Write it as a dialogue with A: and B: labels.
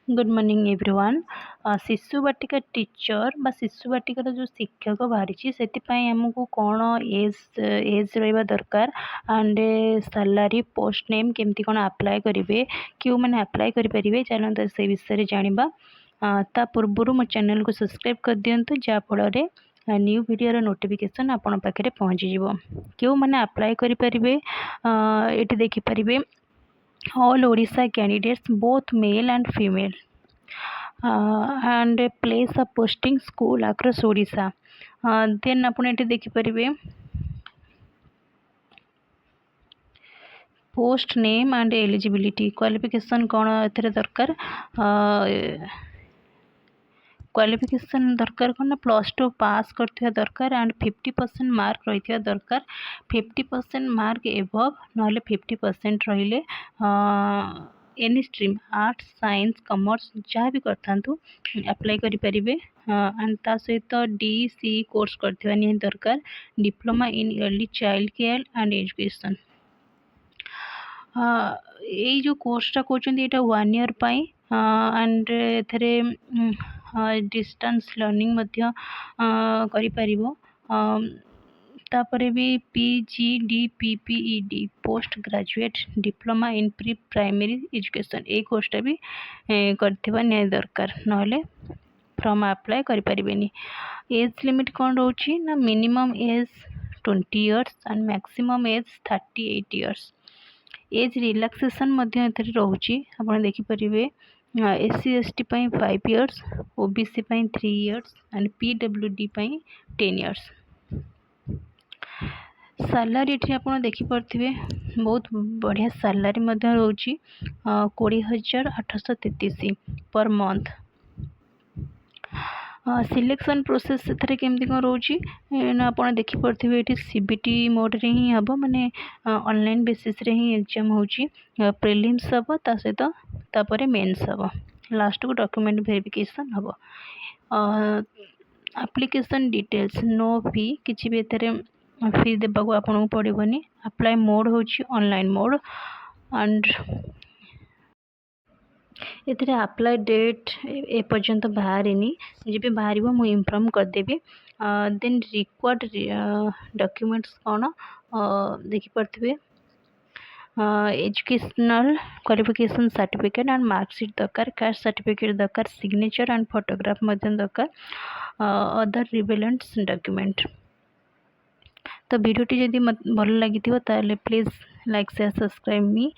A: Good morning everyone. शिशु बाटिका teacher बा शिशु बाटिकार जो शिक्षक बाहरी से आमको कौन एज एज रहा दरकार एंड सैलरी पोस्ट नेम केमती कौन अप्लाई करेंगे क्यों मैंने अप्लाई करेंगे चलते से विषय जाना। ता पूर्व मो चैनल को सब्सक्राइब कर दिंतु जहाँफल न्यू वीडियो नोटिफिकेशन आपण पाखे पहुँची क्यों मैंने अप्लाई करेंगे ये देखिपारे all Odisha candidates both male and female and a place of posting school across Odisha. Then आपण एटी देखि परिबे post name and eligibility qualification कौन एथरे दरकार क्वालिफिकेशन दरकार कौन +2 पास करथिया दरकार एंड 50% मार्क रही दरकार 50% मार्क एबव नहले 50% रहिले any stream arts science commerce जहाँ भी करथांतु अप्लाई करेंगे एंड ता सहित DCE कोर्स करथिबा नि दरकार diploma in early child care and education ये जो कोर्सटा कहते यहाँ 1 ईयर एंड एथरे डिस्टेंस लर्निंग तापरे भी PGDPPED post graduate diploma in pre primary education ये कोर्सटा भी करथिबा नि दरकार नहले फ्रॉम अप्लाई करें। एज लिमिट कौन रोची ना minimum age 20 years and maximum age 38 years. Age relaxation रोची आपण देखिपारे SC ST 5 years OBC 3 years and PWD 10 years. Salary ये आप देखिपे बहुत बढ़िया salary रोची 20,833 per month. Selection process से केमती कौन रोची ना आप देखिपे ये CBT मोड रे ही हम माने ऑनलाइन बेसिस रे ही एग्जाम होची प्रीलिम्स हम ता सहित तापर मेंस हम लास्ट को डॉक्यूमेंट वेरिफिकेशन हम एप्लिकेशन डिटेल्स नो फी किसी भी एथरे फी देबा को आपन पड़ोनी। अप्लाई मोड होची ऑनलाइन मोड एंड एथिरे अप्लाई डेट ए पर्यंत बाहरिनी जब बाहर मु इन्फॉर्म करदेवी। देन रिक्वायर्ड डॉक्यूमेंट्स कौन देखिपे educational qualification certificate and marksheet दरकार कास्ट सर्टिफिकेट दरकार सिग्नेचर एंड फोटोग्राफ दरकार अदर रिलेवेंट डॉक्यूमेंट। तो वीडियोटी जदि भल लगी please like share subscribe me.